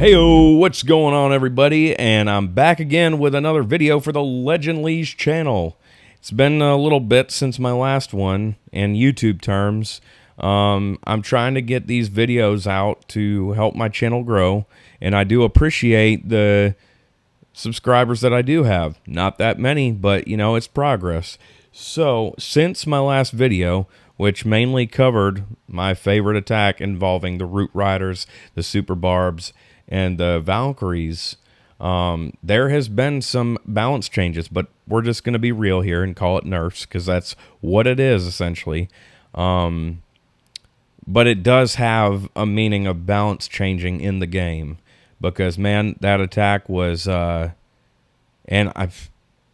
Heyo, what's going on everybody? And I'm back again with another video for the Legend Leash channel. It's been a little bit since my last one in YouTube terms. I'm trying to get these videos out to help my channel grow, and I do appreciate the subscribers that I do have. Not that many, but you know, it's progress. So, since my last video, which mainly covered my favorite attack involving the Root Riders, the Super Barbs, and the Valkyries, there has been some balance changes, but we're just going to be real here and call it nerfs, because that's what it is, essentially. But it does have a meaning of balance changing in the game, because, man, that attack was, and I've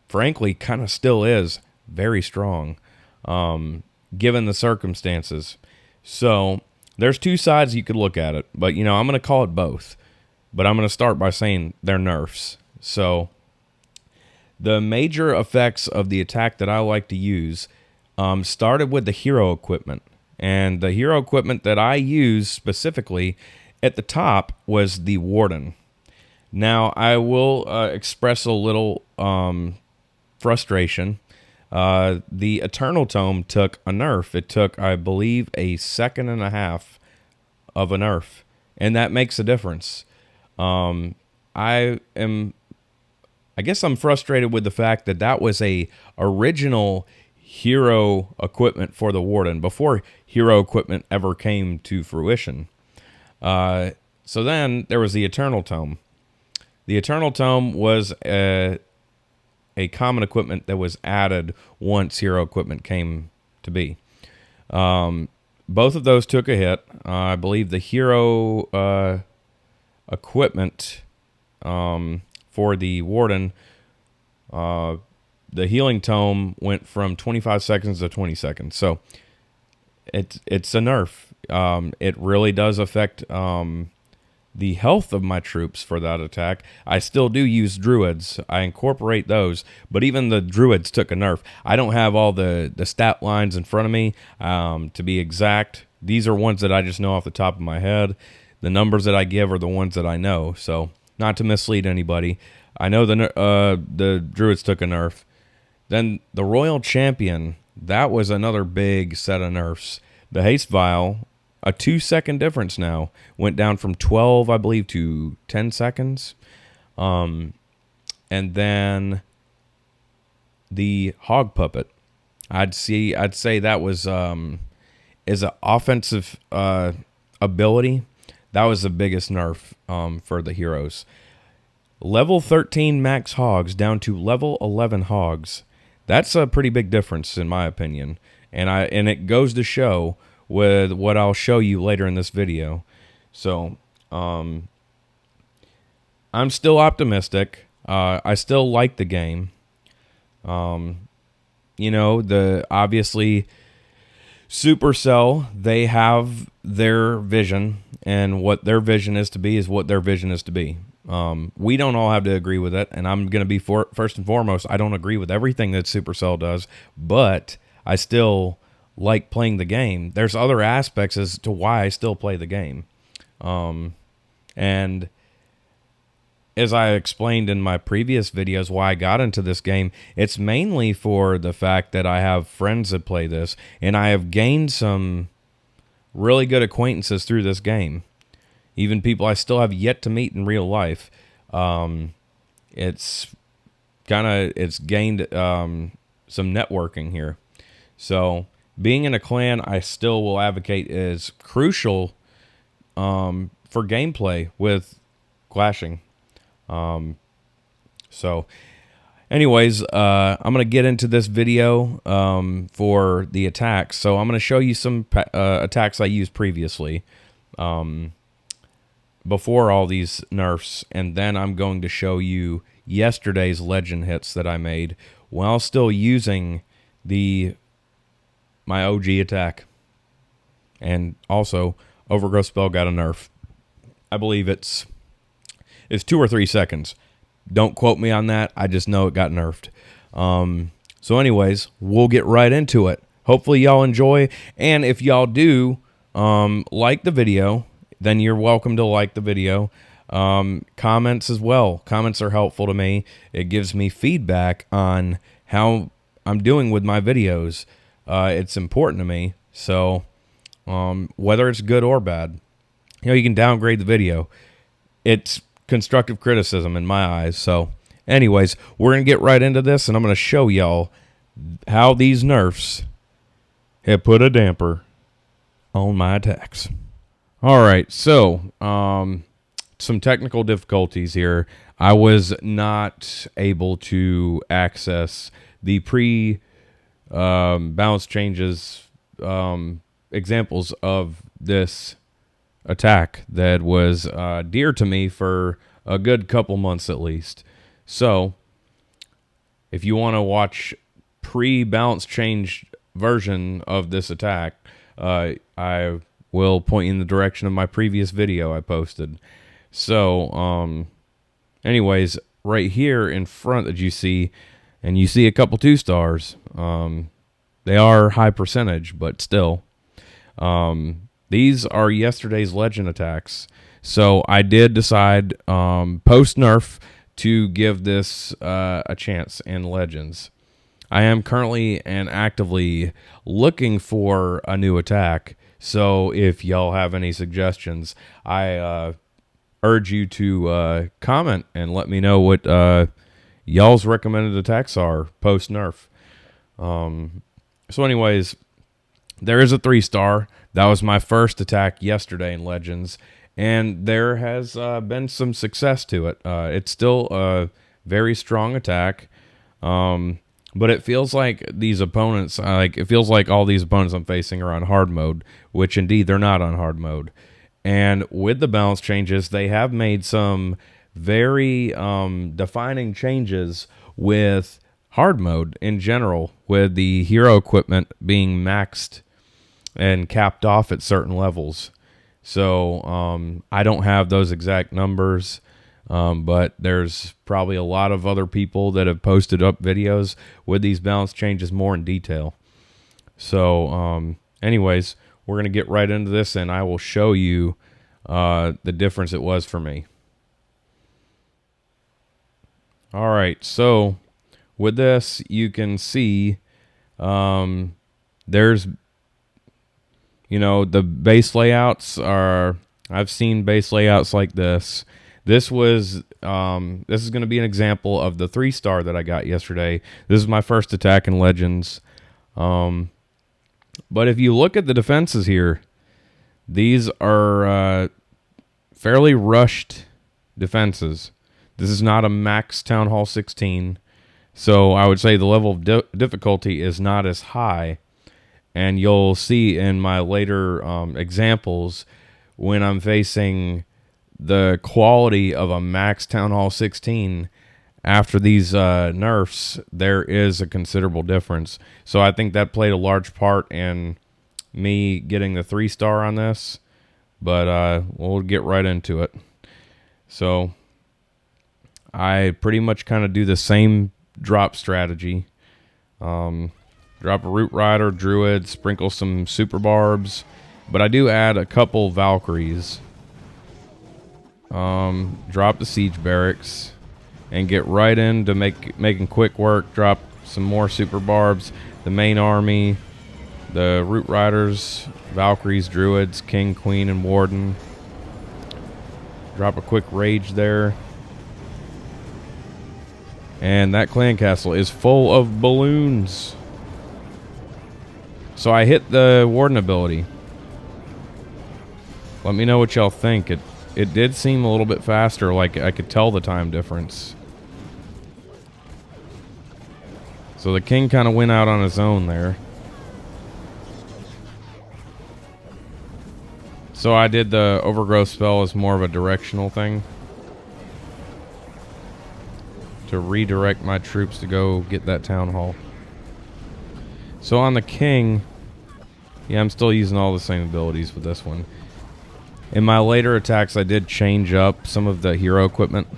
frankly kind of still is, very strong, given the circumstances. So there's two sides you could look at it, but, you know, I'm going to call it both. But I'm going to start by saying they're nerfs. So the major effects of the attack that I like to use started with the hero equipment. And the hero equipment that I use specifically at the top was the Warden. Now, I will express a little frustration. The Eternal Tome took a nerf. It took, I believe, a second and a half of a nerf. And that makes a difference. I guess I'm frustrated with the fact that that was a original hero equipment for the Warden before hero equipment ever came to fruition. So then there was the Eternal Tome. The Eternal Tome was a common equipment that was added once hero equipment came to be. Both of those took a hit. I believe the hero equipment for the Warden, the healing tome went from 25 seconds to 20 seconds. So it's a nerf. It really does affect the health of my troops for that attack. I still do use druids. I incorporate those, but even the druids took a nerf. I don't have all the stat lines in front of me to be exact. These are ones that I just know off the top of my head. The numbers that I give are the ones that I know, so not to mislead anybody. I know the druids took a nerf. Then the Royal Champion, that was another big set of nerfs. The Haste Vial, a 2-second difference now, went down from 12, I believe, to 10 seconds. And then the Hog Puppet, I'd say that was is an offensive ability. That was the biggest nerf for the heroes. Level 13 max hogs down to level 11 hogs. That's a pretty big difference in my opinion. And it goes to show with what I'll show you later in this video. So I'm still optimistic. I still like the game. You know, obviously Supercell, they have their vision, and what their vision is to be is what their vision is to be. We don't all have to agree with it, and I'm going to be first and foremost, I don't agree with everything that Supercell does, but I still like playing the game. There's other aspects as to why I still play the game. And as I explained in my previous videos why I got into this game, it's mainly for the fact that I have friends that play this, and I have gained some really good acquaintances through this game. Even people I still have yet to meet in real life. It's gained some networking here. So being in a clan, I still will advocate is crucial for gameplay with clashing. So anyways, I'm going to get into this video for the attacks. So I'm going to show you some attacks I used previously before all these nerfs, and then I'm going to show you yesterday's legend hits that I made while still using my OG attack. And also, Overgrowth Spell got a nerf. I believe it's 2 or 3 seconds. Don't quote me on that. I just know it got nerfed. So anyways, we'll get right into it. Hopefully y'all enjoy. And if y'all do like the video, then you're welcome to like the video. Comments as well. Comments are helpful to me. It gives me feedback on how I'm doing with my videos. It's important to me. So, whether it's good or bad, you can downgrade the video. It's constructive criticism in my eyes. So, anyways, we're going to get right into this, and I'm going to show y'all how these nerfs have put a damper on my attacks. All right, so some technical difficulties here. I was not able to access the balance changes examples of this attack that was dear to me for a good couple months at least. So if you want to watch pre-balance change version of this attack, I will point you in the direction of my previous video I posted. So anyways, right here in front that you see, and you see a couple 2-stars, they are high percentage, but still, these are yesterday's legend attacks. So I did decide post nerf to give this a chance in legends. I am currently and actively looking for a new attack. So if y'all have any suggestions, I urge you to comment and let me know what y'all's recommended attacks are post nerf. So anyways, there is a 3-star. That was my first attack yesterday in Legends, and there has been some success to it. It's still a very strong attack, but it feels like these opponents, it feels like all these opponents I'm facing are on hard mode, which indeed they're not on hard mode. And with the balance changes, they have made some very defining changes with hard mode in general, with the hero equipment being maxed and capped off at certain levels. So I don't have those exact numbers, but there's probably a lot of other people that have posted up videos with these balance changes more in detail. So anyways, we're going to get right into this, and I will show you the difference it was for me. All right, so with this, you can see there's, the base layouts are, I've seen base layouts like this. This is going to be an example of the 3-star that I got yesterday. This is my first attack in Legends. But if you look at the defenses here, these are fairly rushed defenses. This is not a max Town Hall 16. So I would say the level of difficulty is not as high. And you'll see in my later examples, when I'm facing the quality of a max Town Hall 16 after these nerfs, there is a considerable difference. So I think that played a large part in me getting the 3-star on this. But we'll get right into it. So I pretty much kind of do the same drop strategy. Drop a Root Rider, Druid, sprinkle some Super Barbs, but I do add a couple Valkyries. Drop the Siege Barracks and get right into making quick work. Drop some more Super Barbs, the main army, the Root Riders, Valkyries, Druids, King, Queen, and Warden. Drop a quick Rage there. And that clan castle is full of balloons. So I hit the Warden ability. Let me know what y'all think. It did seem a little bit faster, like I could tell the time difference. So the king kind of went out on his own there. So I did the Overgrowth spell as more of a directional thing, to redirect my troops to go get that town hall. So on the king, yeah, I'm still using all the same abilities with this one. In my later attacks, I did change up some of the hero equipment.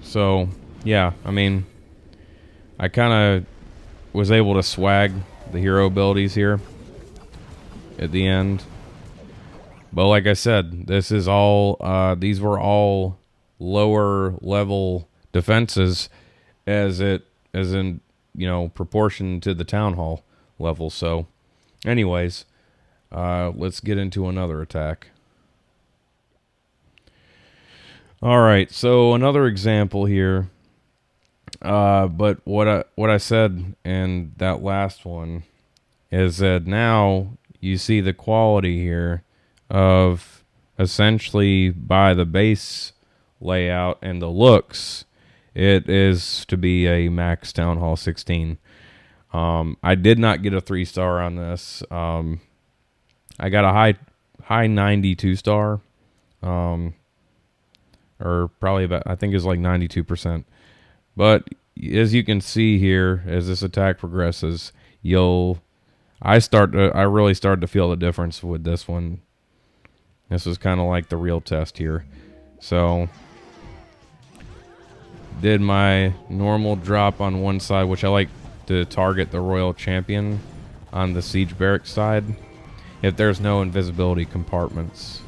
So yeah, I mean, I kind of was able to swag the hero abilities here at the end. But like I said, this is all, these were all lower level defenses as in, proportion to the town hall level. So anyways, let's get into another attack. All right, so another example here. But what I said in that last one is that now you see the quality here of essentially by the base layout and the looks, it is to be a max Town Hall 16. I did not get a 3-star on this. I got a high 92 star, or probably about, I think it's like 92%. But as you can see here, as this attack progresses, I really started to feel the difference with this one. This was kind of like the real test here. So did my normal drop on one side, which I like to target the Royal Champion on the Siege Barrack side if there's no invisibility compartments.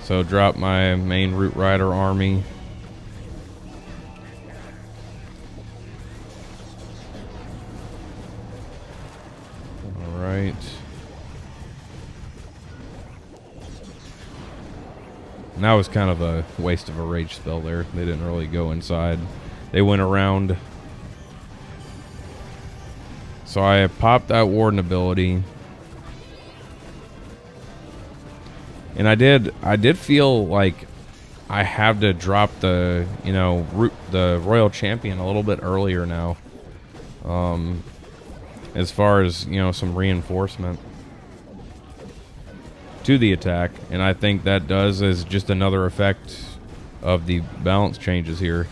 So drop my main Root Rider army. Alright. And that was kind of a waste of a rage spell there. They didn't really go inside. They went around. So I popped that Warden ability. And I did feel like I have to drop the, the Royal Champion a little bit earlier now. As far as, some reinforcement to the attack, and I think that does is just another effect of the balance changes here.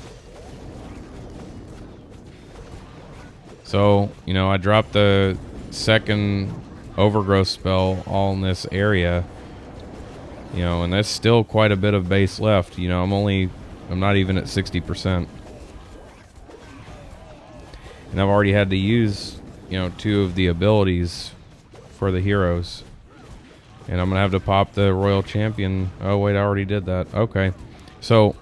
So, I dropped the second overgrowth spell all in this area, and that's still quite a bit of base left. I'm not even at 60%. And I've already had to use, 2 of the abilities for the heroes. And I'm going to have to pop the Royal Champion. Oh, wait, I already did that. Okay. So,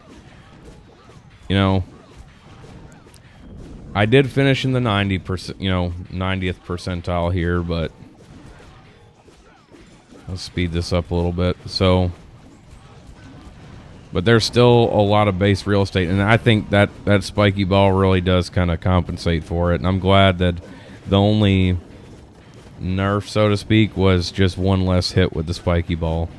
I did finish in the 90%, 90th percentile here, but let's speed this up a little bit. So, but there's still a lot of base real estate, and I think that spiky ball really does kind of compensate for it. And I'm glad that the only nerf, so to speak, was just one less hit with the spiky ball.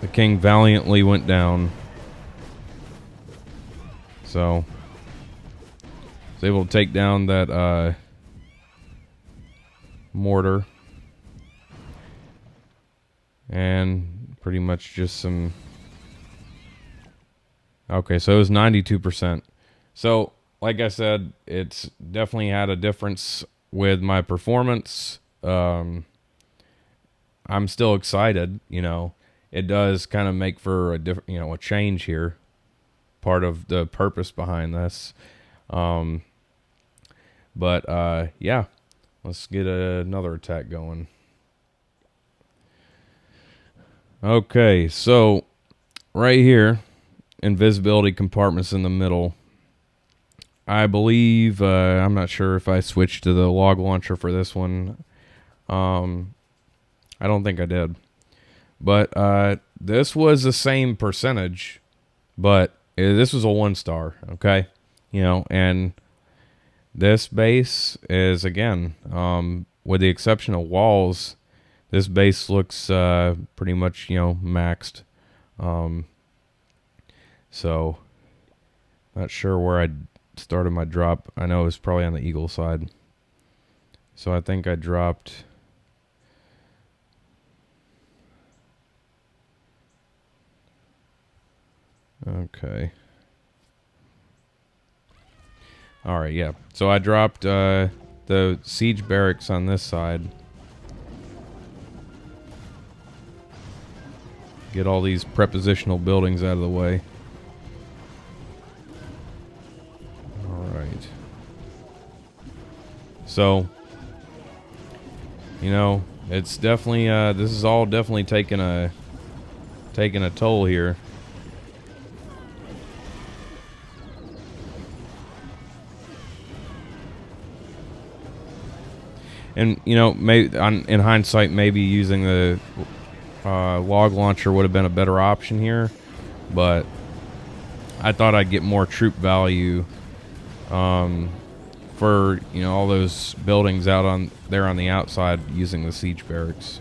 The king valiantly went down. So was able to take down that mortar. And pretty much just some... Okay, so it was 92%. So like I said, it's definitely had a difference with my performance. I'm still excited, It does kind of make for a different, a change here. Part of the purpose behind this. Yeah, let's get another attack going. Okay, so right here, invisibility compartments in the middle. I believe, I'm not sure if I switched to the log launcher for this one. I don't think I did. But this was the same percentage, but this was a 1-star, okay? And this base is, again, with the exception of walls, this base looks pretty much, maxed. So, not sure where I started my drop. I know it's probably on the eagle side. So I think I dropped... Okay. Alright, yeah. So I dropped the siege barracks on this side. Get all these prepositional buildings out of the way. Alright. So, you know, it's definitely, this is all definitely taking a toll here. And, you know, in hindsight, maybe using the log launcher would have been a better option here. But I thought I'd get more troop value for, you know, all those buildings out on there on the outside using the siege barracks.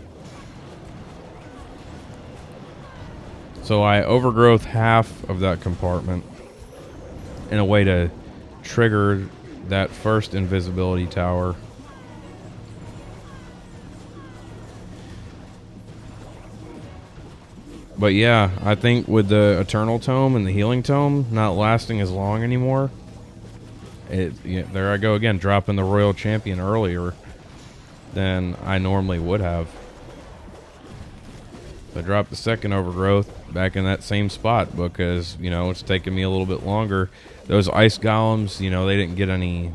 So I overgrowth half of that compartment in a way to trigger that first invisibility tower. But yeah, I think with the Eternal Tome and the Healing Tome not lasting as long anymore, there I go again, dropping the Royal Champion earlier than I normally would have. I dropped the second overgrowth back in that same spot because, you know, it's taking me a little bit longer. Those ice golems, you know, they didn't get any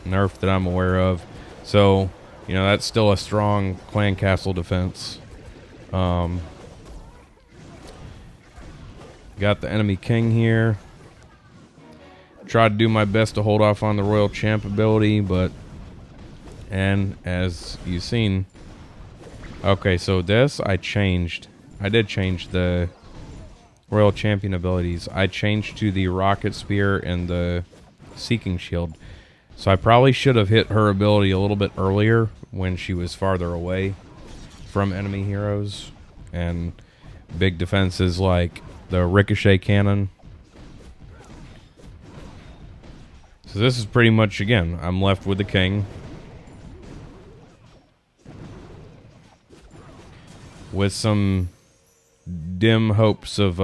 nerf that I'm aware of. So, you know, that's still a strong clan castle defense. Got the enemy king here. Tried to do my best to hold off on the Royal Champ ability, and as you've seen, okay, so this I did change the Royal Champion abilities. I changed to the Rocket Spear and the Seeking Shield. So I probably should have hit her ability a little bit earlier when she was farther away from enemy heroes and big defenses like the Ricochet Cannon. So this is pretty much, again, I'm left with the king. With some dim hopes of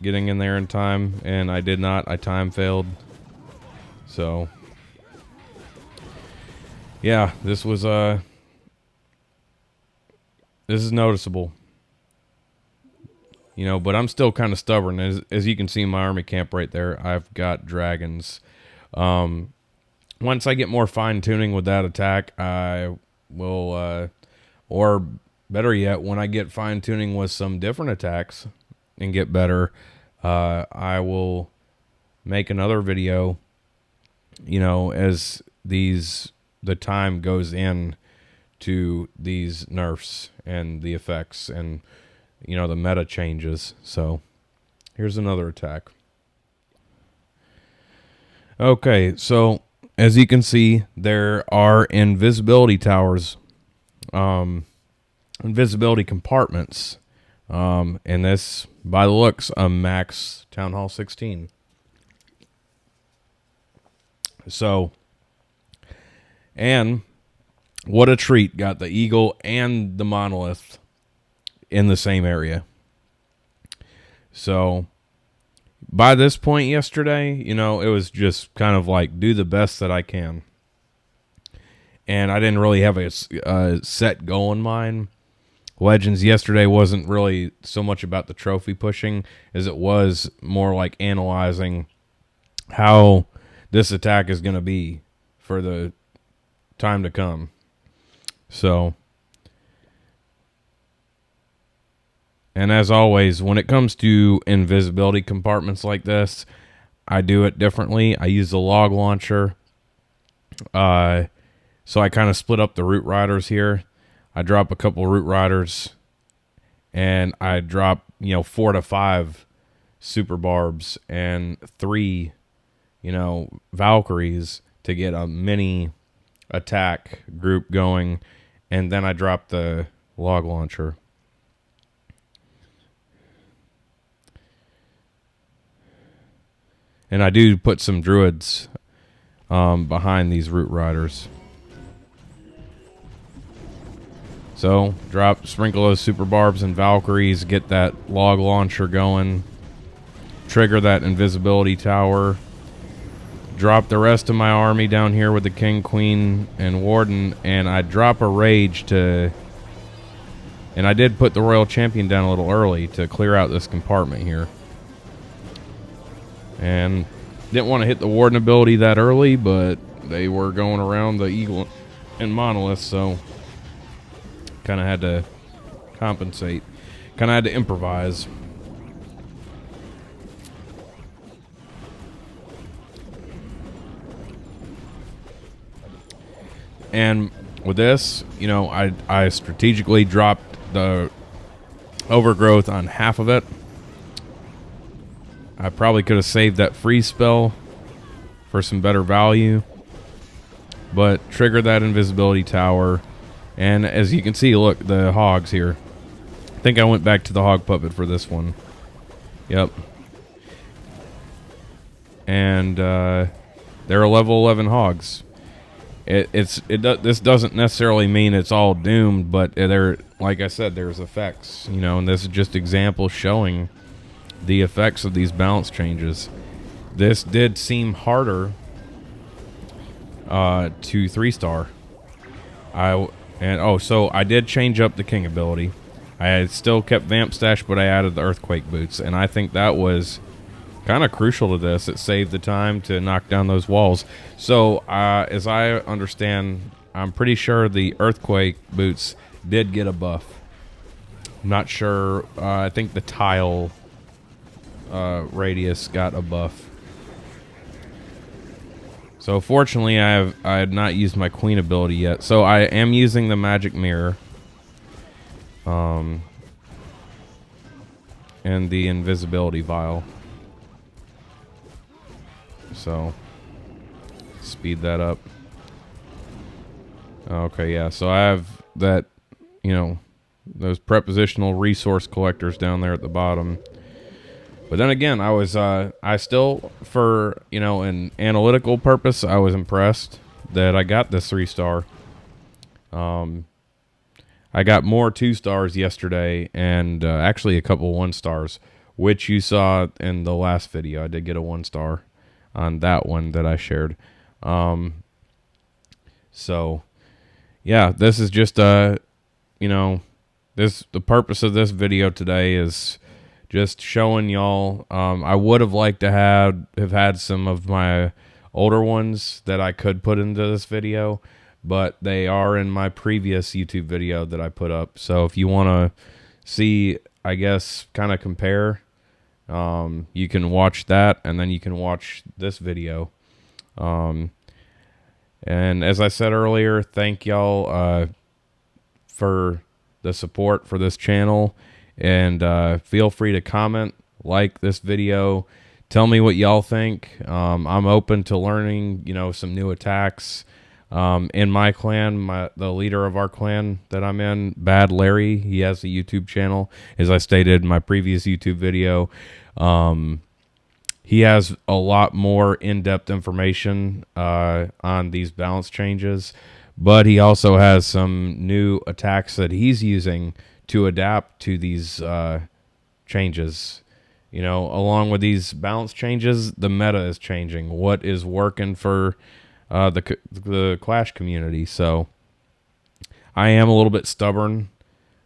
getting in there in time, and I did not. I time failed. So, yeah, this was this is noticeable. You know, but I'm still kind of stubborn. As you can see in my army camp right there, I've got dragons. Once I get more fine-tuning with that attack, I will, or better yet, when I get fine-tuning with some different attacks and get better, I will make another video, you know, as the time goes in to these nerfs and the effects and, you know, the meta changes. So here's another attack. Okay, so as you can see, there are invisibility towers, invisibility compartments, and this, by the looks, a max Town Hall 16. So, and what a treat, got the Eagle and the Monolith in the same area. So by this point yesterday, you know, it was just kind of like do the best that I can. And I didn't really have a set goal in mind. Legends yesterday wasn't really so much about the trophy pushing as it was more like analyzing how this attack is going to be for the time to come. So, and as always, when it comes to invisibility compartments like this, I do it differently. I use the log launcher. So I kind of split up the root riders here. I drop a couple root riders, and I drop, you know, 4 to 5 super barbs and 3, you know, Valkyries to get a mini attack group going, and then I drop the log launcher. And I do put some druids behind these root riders. So, sprinkle those super barbs and Valkyries, get that log launcher going, trigger that invisibility tower, drop the rest of my army down here with the King, Queen, and Warden, and I drop a rage to And I did put the Royal Champion down a little early to clear out this compartment here. And didn't want to hit the Warden ability that early, but they were going around the Eagle and Monolith, so kind of had to compensate. Kind of had to improvise. And with this, you know, I strategically dropped the overgrowth on half of it. I probably could have saved that freeze spell for some better value, but triggered that invisibility tower. And as you can see, look, the hogs here. I think I went back to the hog puppet for this one. Yep. And they're 11 hogs. This doesn't necessarily mean it's all doomed, but there, like I said, there's effects, you know, and this is just examples showing the effects of these balance changes. This did seem harder to 3-star. So I did change up the king ability. I had still kept Vamp Stash, but I added the Earthquake Boots, and I think that was kind of crucial to this. It saved the time to knock down those walls. So as I understand, I'm pretty sure the Earthquake Boots did get a buff. I'm not sure. I think the tile radius got a buff. So fortunately, I had not used my Queen ability yet. So I am using the Magic Mirror. And the Invisibility Vial. So speed that up. Okay, yeah. So I have that, you know, those prepositional resource collectors down there at the bottom. But then again, I still, for, you know, an analytical purpose, I was impressed that I got this 3-star. I got more 2-stars yesterday, and actually a couple 1-stars, which you saw in the last video. I did get a 1-star on that one that I shared. So yeah, this is just you know, the purpose of this video today is just showing y'all. I would have liked to have had some of my older ones that I could put into this video, but they are in my previous YouTube video that I put up. So if you want to see, I guess, kind of compare, you can watch that, and then you can watch this video. And as I said earlier, thank y'all for the support for this channel, and feel free to comment, like this video, tell me what y'all think. I'm open to learning, you know, some new attacks. In my clan, the leader of our clan that I'm in, Bad Larry, he has a YouTube channel, as I stated in my previous YouTube video. He has a lot more in-depth information on these balance changes, but he also has some new attacks that he's using to adapt to these changes. You know, along with these balance changes, the meta is changing. What is working for the Clash community? So I am a little bit stubborn.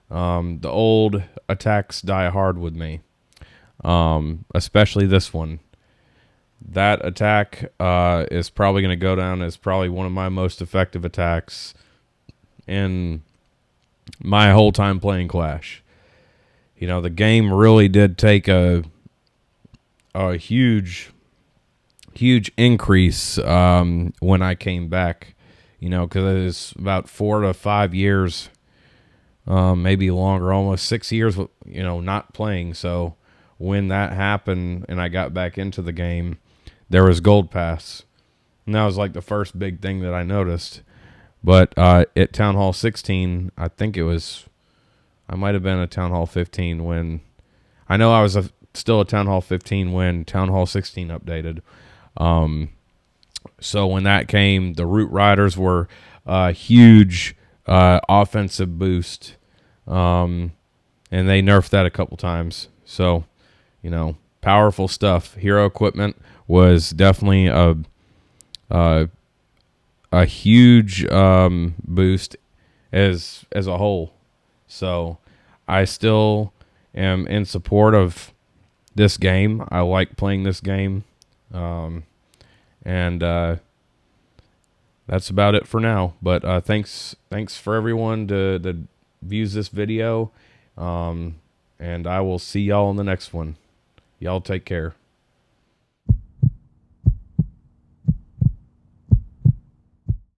The old attacks die hard with me, especially this one. That attack is probably going to go down as probably one of my most effective attacks in my whole time playing Clash. You know, the game really did take a huge increase when I came back. You know, because it was about 4 to 5 years, maybe longer, almost 6 years, you know, not playing. So when that happened and I got back into the game, there was Gold Pass. And that was like the first big thing that I noticed. But at Town Hall 16, I think it was, I might have been at Town Hall 15 when, I know I was still at Town Hall 15 when Town Hall 16 updated. So when that came, the Root Riders were a huge offensive boost. And they nerfed that a couple times. So, you know, powerful stuff. Hero equipment was definitely a huge boost as a whole. So I still am in support of this game. I like playing this game. And that's about it for now. But thanks for everyone that views this video. And I will see y'all in the next one. Y'all take care.